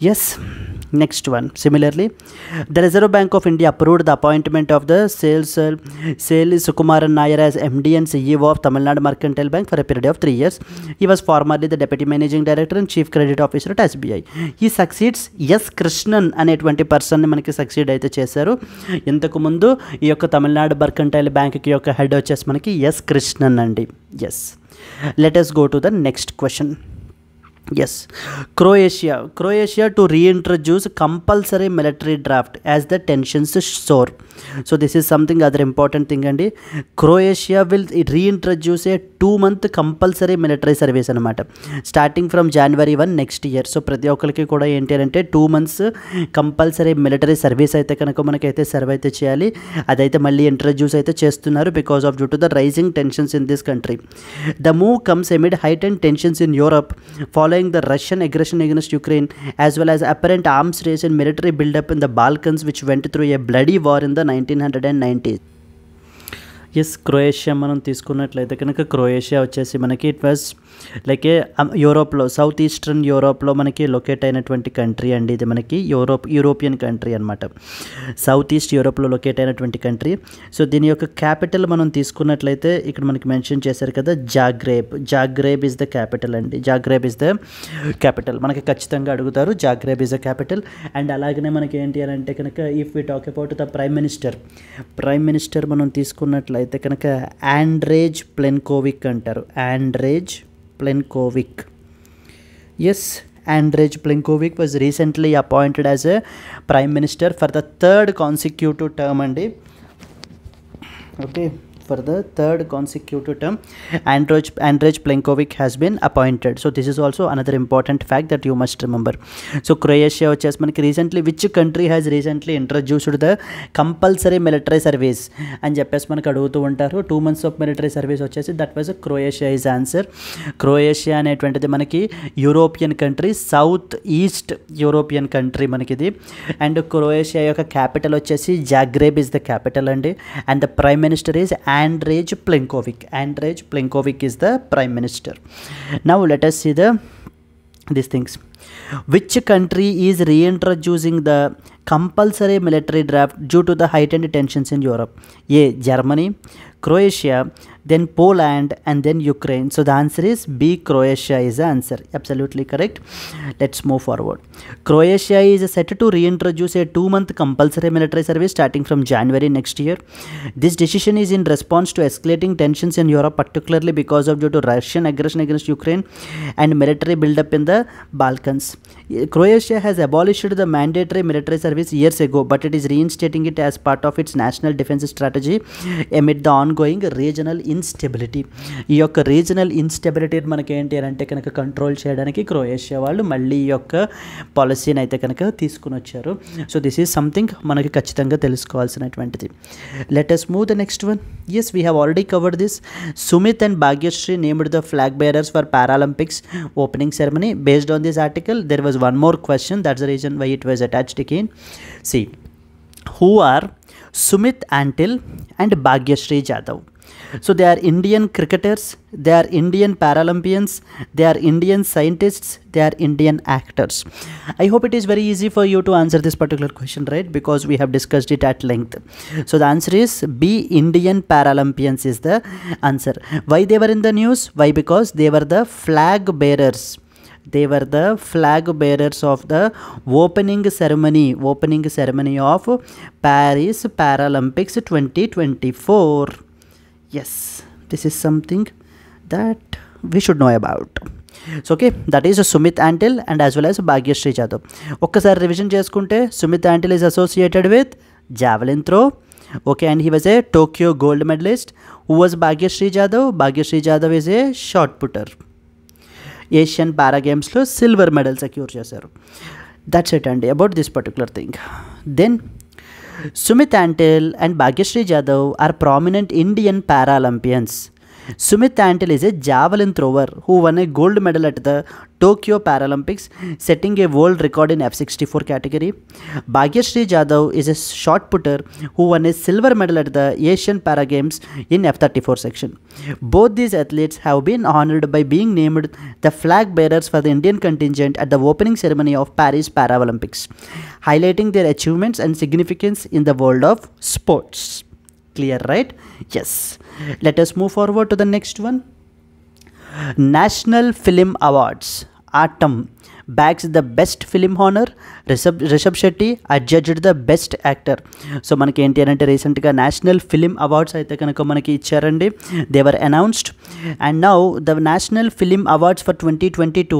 Yes. Next one. Similarly, the Reserve Bank of India approved the appointment of the Sale Sukumaran Nair as MD and CEO of Tamil Nadu Mercantile Bank for a period of 3 years. He was formerly the Deputy Managing Director and Chief Credit Officer at SBI. He succeeds S. Krishnan అనేటువంటి పర్సన్ని మనకి succeed అయితే చేశారు. ఇంతకు ముందు ఈ యొక్క Tamil Nadu mercantile బ్యాంక్కి యొక్క హెడ్ వచ్చేసి మనకి ఎస్ కృష్ణన్ అండి. Yes, let us go to the next question. Yes, Croatia to reintroduce compulsory military draft as the tensions soar. So this is something other important thing అండి. Croatia will reintroduce a 2-month compulsory military service అనమాట, starting from January 1 next year. So ప్రతి ఒక్కరికి కూడా ఏంటి అంటే 2 months compulsory military service అయితే కనుక మనకైతే సర్వ్ అయితే చేయాలి. అదైతే మళ్ళీ ఇంట్రడ్యూస్ అయితే చేస్తున్నారు because of due to the rising tensions in this country. The move comes amid heightened tensions in Europe following the Russian aggression against Ukraine, as well as apparent arms race and military build-up in the Balkans, which went through a bloody war in the 1990s. Yes, Croatia మనం తీసుకున్నట్లయితే కనుక Croatia వచ్చేసి మనకి it was like ఏ యూరోప్లో, south eastern యూరోప్లో మనకి locate అయినటువంటి country అండి. ఇది మనకి యూరోపియన్ కంట్రీ అనమాట, సౌత్ ఈస్ట్ యూరోప్లో లొకేట్ అయినటువంటి కంట్రీ. సో దీని యొక్క క్యాపిటల్ మనం తీసుకున్నట్లయితే ఇక్కడ మనకి మెన్షన్ చేశారు కదా, జాగ్రేబ్ ఇస్ ద క్యాపిటల్ అండి. జాగ్రేబ్ ఇస్ ద క్యాపిటల్ మనకి ఖచ్చితంగా అడుగుతారు. Zagreb is the capital. And అలాగనే మనకి ఏంటి అని అంటే కనుక if we talk about the prime minister మనం తీసుకున్నట్లయితే అయితే కనుక ఆండ్రేజ్ ప్లెన్కోవిక్ అంటారు. Andrej Plenkovic. Yes, Andrej Plenkovic was recently appointed as a prime minister for the 3rd consecutive term అండి. ఓకే, for the 3rd consecutive term Andrej Plenkovic has been appointed. So this is also another important fact that you must remember. So Croatia వచ్చేసి మనకి recently which country has recently introduced the compulsory military service అని చెప్పేసి మనకు అడుగుతూ ఉంటారు. 2 months of military service వచ్చేసి that was Croatia is answer. Croatia అనేటువంటిది మనకి European country, south east European country మనకిది. అండ్ క్రొయేషియా యొక్క క్యాపిటల్ వచ్చేసి జాగ్రేబ్ ఇస్ ద క్యాపిటల్ అండి. And the prime minister is Andrej Plenkovic is the Prime Minister. Now let us see these things. Which country is reintroducing the compulsory military draft due to the heightened tensions in Europe? A. Germany, Croatia, then Poland, and then Ukraine. So the answer is B. Croatia is the answer. Absolutely correct. Let's move forward. Croatia is set to reintroduce a 2-month compulsory military service starting from January next year. This decision is in response to escalating tensions in Europe, particularly because of due to Russian aggression against Ukraine and military build-up in the Balkans. Croatia has abolished the mandatory military service years ago, but it is reinstating it as part of its national defense strategy amid the ongoing regional instability. ఈ యొక్క regional instability మనకి ఏంటి అని అంటే కనుక control చేయడానికి Croatia వాళ్ళు మళ్ళీ ఈ యొక్క పాలసీని అయితే కనుక తీసుకుని వచ్చారు. సో దిస్ ఈజ్ సంథింగ్ మనకి ఖచ్చితంగా తెలుసుకోవాల్సినటువంటిది. Let us move the next one. Yes, we have already covered this. Sumit and Bhagyashree named the flag bearers for Paralympics opening ceremony. Based on this article, there was one more question. That's the reason why it was attached again. See, who are Sumit Antil and Bhagyashree Jadhav? So they are Indian cricketers, they are Indian Paralympians, they are Indian scientists, they are Indian actors. I hope it is very easy for you to answer this particular question, right? Because we have discussed it at length. So the answer is B. Indian Paralympians is the answer. Why they were in the news? Why? Because they were the flag bearers. They were the flag bearers of the opening ceremony of Paris Paralympics 2024. Yes, this is something that we should know about. So okay, that is Sumit Antil and as well as Bhagyashree Jadhav. ఒక్కసారి revision చేసుకుంటే Sumit Antil is associated with javelin throw. Okay, and he was a Tokyo gold medalist. Who was Bhagyashree Jadhav? Bhagyashree Jadhav is a shot putter. Asian para గేమ్స్లో silver medal secure చేశారు. That's it అండి about this particular thing. Then Sumit Antil and Bhagyashree Jadhav are prominent Indian Paralympians. Sumit Antil is a javelin thrower who won a gold medal at the Tokyo Paralympics, setting a world record in F64 category. Bhagyashree Jadhav is a shot putter who won a silver medal at the Asian Para Games in F34 section. Both these athletes have been honored by being named the flag bearers for the Indian contingent at the opening ceremony of Paris Paralympics, highlighting their achievements and significance in the world of sports. Clear, right? Yes. Let us move forward to the next one. National Film Awards. Atom bags the best film honor. Rishabh Shetty adjudged the best actor. So మనకి ఏంటి అని అంటే రీసెంట్గా national film awards అయితే కనుక మనకి ఇచ్చారండి. They were announced and now the national film awards for 2022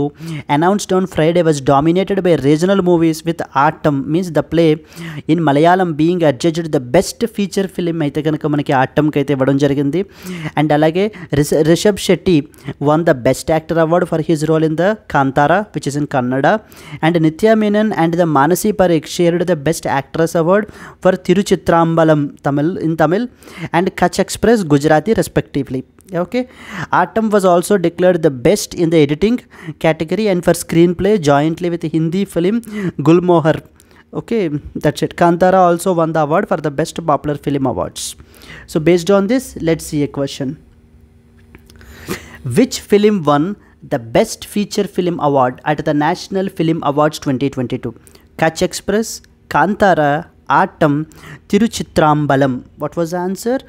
announced on Friday was dominated by regional movies with Atom means the play in Malayalam being adjudged the best feature film అయితే కనుక మనకి ఆటంకి అయితే ఇవ్వడం జరిగింది. And అలాగే Rishabh Shetty won the best actor award for his role in the Kantara which is in Kannada, and Nithya Menon and the Manasi Parikh shared the best actress award for Tiruchitrambalam Tamil and Kutch Express Gujarati respectively. Okay, Atom was also declared the best in the editing category and for screenplay jointly with Hindi film Gulmohar. Okay, that's it. Kantara also won the award for the best popular film awards. So based on this, let's see a question. Which film won the best feature film award at the National Film Awards 2022? Kutch Express, Kantara, Atom, Tiruchitrambalam. What was the answer?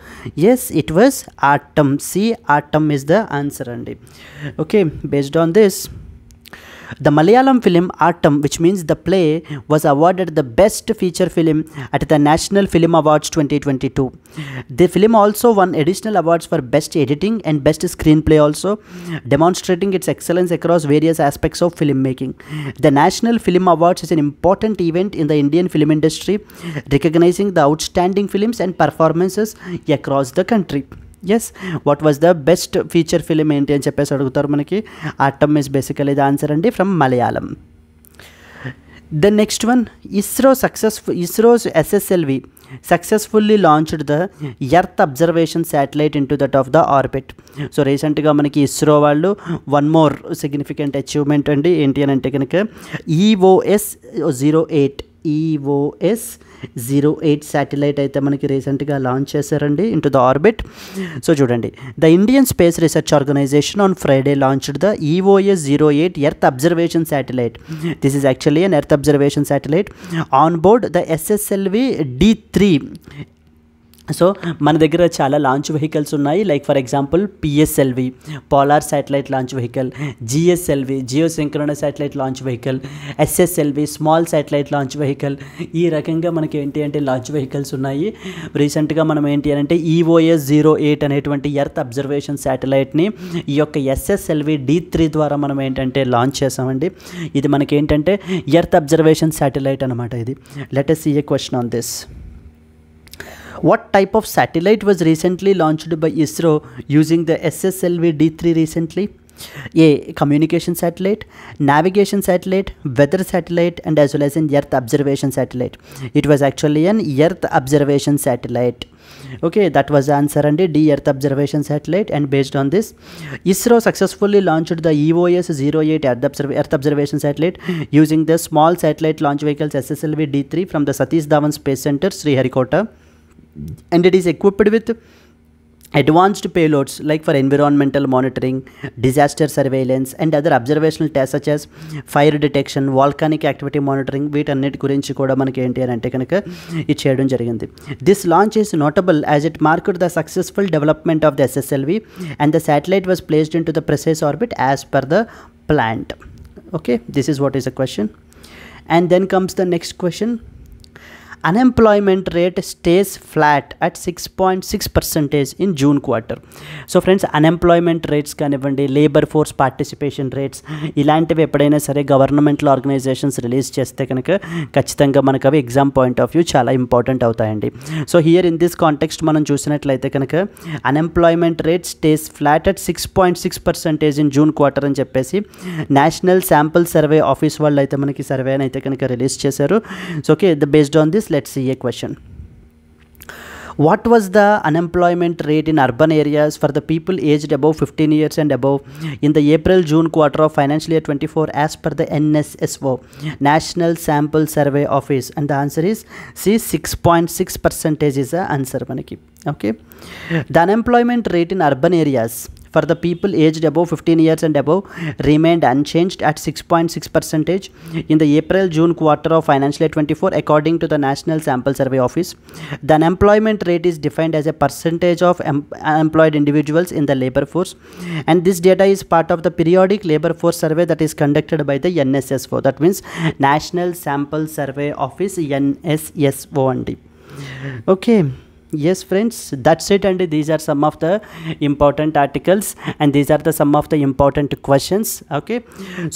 Yes, it was Atom. See, Atom is the answer. Okay, based on this, the Malayalam film Atom, which means the play, was awarded the best feature film at the National Film Awards 2022. The film also won additional awards for best editing and best screenplay also, demonstrating its excellence across various aspects of filmmaking. The National Film Awards is an important event in the Indian film industry, recognizing the outstanding films and performances across the country. Yes, what was the best feature film ఏంటి అని చెప్పేసి అడుగుతారు మనకి. Atom is basically the answer అండి from Malayalam. The next one, ISRO's SSLV successfully launched the Earth observation satellite into that of the orbit. So రీసెంట్గా మనకి ఇస్రో వాళ్ళు one more significant achievement అండి ఏంటి అని అంటే కనుక EOS-08 శాటిలైట్ అయితే మనకి రీసెంట్గా లాంచ్ చేశారండి ఇంటూ ద ఆర్బిట్. సో చూడండి, the Indian space research organisation on Friday launched the EOS-08 earth observation satellite. This is actually an earth observation satellite on board the SSLV D3. So మన దగ్గర చాలా launch vehicles ఉన్నాయి. Like for example PSLV polar satellite launch vehicle, GSLV geosynchronous satellite launch vehicle, SSLV small satellite launch vehicle. ఈ రకంగా మనకి ఏంటి అంటే launch vehicles ఉన్నాయి. రీసెంట్గా మనం ఏంటి అంటే EOS-08 అనేటువంటి ఎర్త్ అబ్జర్వేషన్ శాటిలైట్ని ఈ యొక్క SSLV D3 ద్వారా మనం ఏంటంటే లాంచ్ చేసామండి. ఇది మనకి ఏంటంటే ఎర్త్ అబ్జర్వేషన్ శాటిలైట్ అనమాట ఇది. Let us see a question on this. What type of satellite was recently launched by ISRO using the SSLV D3 recently? A. Communication satellite, navigation satellite, weather satellite, and as well as an earth observation satellite. It was actually an earth observation satellite. Okay, that was the answer and D, earth observation satellite. And based on this, ISRO successfully launched the EOS-08 earth observation satellite using the small satellite launch vehicles SSLV D3 from the Satish Dhawan Space Center, Sriharikota. And it is equipped with advanced payloads like for environmental monitoring, disaster surveillance, and other observational tasks such as fire detection, volcanic activity monitoring. వీటన్నిటి గురించి కూడా మనకి ఏంటి అని అంటే కనుక ఇది చేయడం జరిగింది. This launch is notable as it marked the successful development of the SSLV and the satellite was placed into the precise orbit as per the planned. Okay, this is what is the question. And then comes the next question. unemployment rate stays flat at 6.6% in June quarter. So friends, unemployment rates కానివ్వండి, labour force participation rates, ఇలాంటివి ఎప్పుడైనా సరే governmental organisations release చేస్తే కనుక ఖచ్చితంగా మనకు అవి exam point of view చాలా ఇంపార్టెంట్ అవుతాయండి. So here in this context మనం చూసినట్లయితే కనుక unemployment rate stays flat at 6.6% in June quarter అని చెప్పేసి నేషనల్ శాంపుల్ సర్వే ఆఫీస్ వాళ్ళు అయితే మనకి సర్వేని అయితే కనుక రిలీజ్ చేశారు. So okay, based on this let's see a question. What was the unemployment rate in urban areas for the people aged above 15 years and above in the April-June quarter of financial year 24 as per the NSSO, National Sample Survey Office? And the answer is C, 6.6% is the answer manaki. Okay, the unemployment rate in urban areas for the people aged above 15 years and above remained unchanged at 6.6% in the April-June quarter of financial year 24 according to the National Sample Survey Office. The unemployment rate is defined as a percentage of unemployed individuals in the labor force, and this data is part of the periodic labor force survey that is conducted by the NSSO. That means National Sample Survey Office, NSSO అండి. Okay. Yes friends, that's it, and these are some of the important articles and these are the some of the important questions. Okay,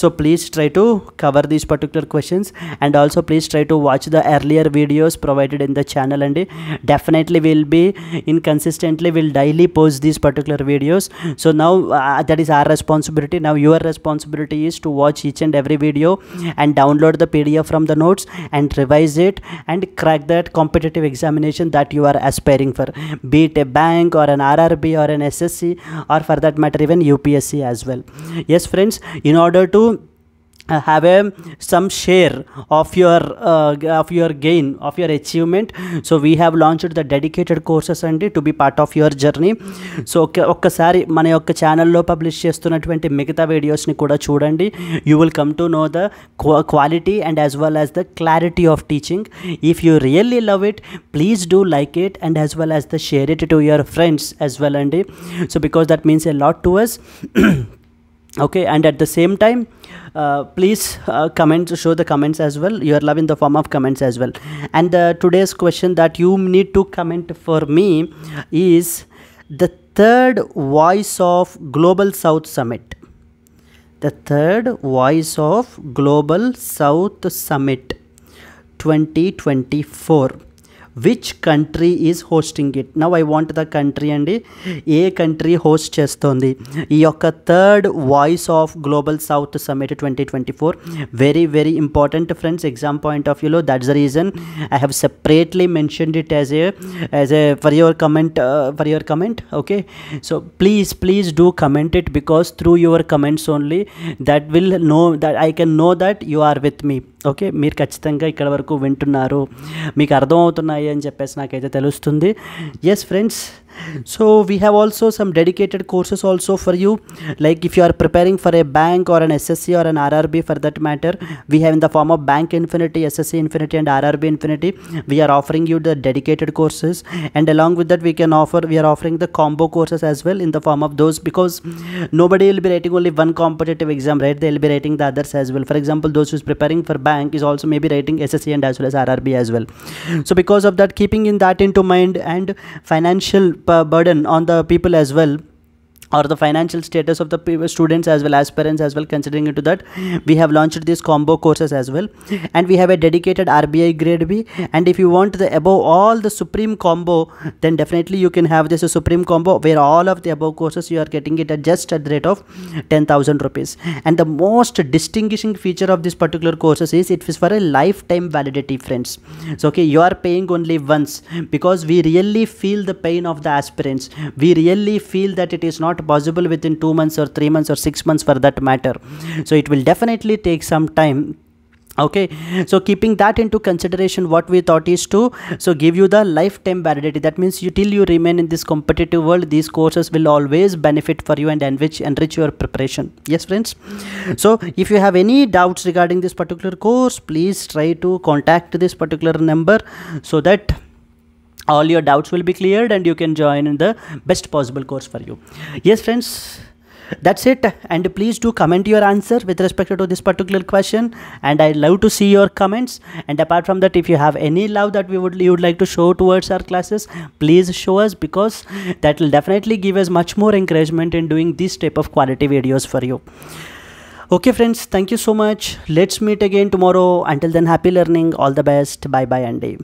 so please try to cover these particular questions and also please try to watch the earlier videos provided in the channel, and definitely will be inconsistently will daily post these particular videos. So now that is our responsibility. Now your responsibility is to watch each and every video and download the PDF from the notes and revise it and crack that competitive examination that you are aspiring for, be it a bank or an RRB or an SSC or for that matter even UPSC as well. Yes friends, in order to have some share of your gain of your achievement, so we have launched the dedicated courses and to be part of your journey. So ఒక్కసారి మన యొక్క ఛానల్లో publish చేస్తున్నటువంటి మిగతా వీడియోస్ని కూడా చూడండి. You will come to know the quality and as well as the clarity of teaching. If you really love it, please do like it and as well as the share it to your friends as well అండి. So because that means a lot to us. Okay, and at the same time please comment, show the comments as well, your love in the form of comments as well. And today's question that you need to comment for me is the third Voice of Global South Summit. The third Voice of Global South Summit 2024. Which country is hosting it? Now I want the country అండి. ఏ country host చేస్తోంది ఈ యొక్క third voice of global south summit 2024? Very very important friends, exam point of వ్యూలో. That's the reason I have separately mentioned it as a for your comment. Okay, so please do comment it because through your comments only that will know that I can know that you are with me. Okay, మీరు ఖచ్చితంగా ఇక్కడ వరకు వింటున్నారు, మీకు అర్థమవుతున్నాయి అని చెప్పేసి నాకైతే తెలుస్తుంది. Yes friends, so we have also some dedicated courses also for you, like if you are preparing for a bank or an SSC or an RRB for that matter, we have in the form of Bank Infinity, SSC Infinity and RRB Infinity, we are offering you the dedicated courses, and along with that we are offering the combo courses as well in the form of those, because nobody will be writing only one competitive exam, right? They will be writing the others as well. For example, those who is preparing for bank is also maybe writing SSC and as well as RRB as well. So because of that, keeping in that into mind and financial burden on the people as well, or the financial status of the students as well, aspirants as well, considering into that, we have launched these combo courses as well, and we have a dedicated RBI grade B. And if you want the above all the supreme combo, then definitely you can have this supreme combo where all of the above courses you are getting it at just at the rate of 10,000 rupees. And the most distinguishing feature of this particular courses is it is for a lifetime validity, friends. So okay, you are paying only once, because we really feel the pain of the aspirants. We really feel that it is not possible within 2 months or 3 months or 6 months for that matter. So it will definitely take some time. Okay, so keeping that into consideration, what we thought is to give you the lifetime validity. That means till you remain in this competitive world, these courses will always benefit for you and enrich your preparation. Yes friends, so if you have any doubts regarding this particular course, please try to contact this particular number so that all your doubts will be cleared and you can join in the best possible course for you. Yes friends, That's it, and please do comment your answer with respect to this particular question, and I love to see your comments. And apart from that, if you have any love that you would like to show towards our classes, please show us, because that will definitely give us much more encouragement in doing this type of quality videos for you. Okay friends, thank you so much. Let's meet again tomorrow. Until then, happy learning. All the best. Bye bye, Andy.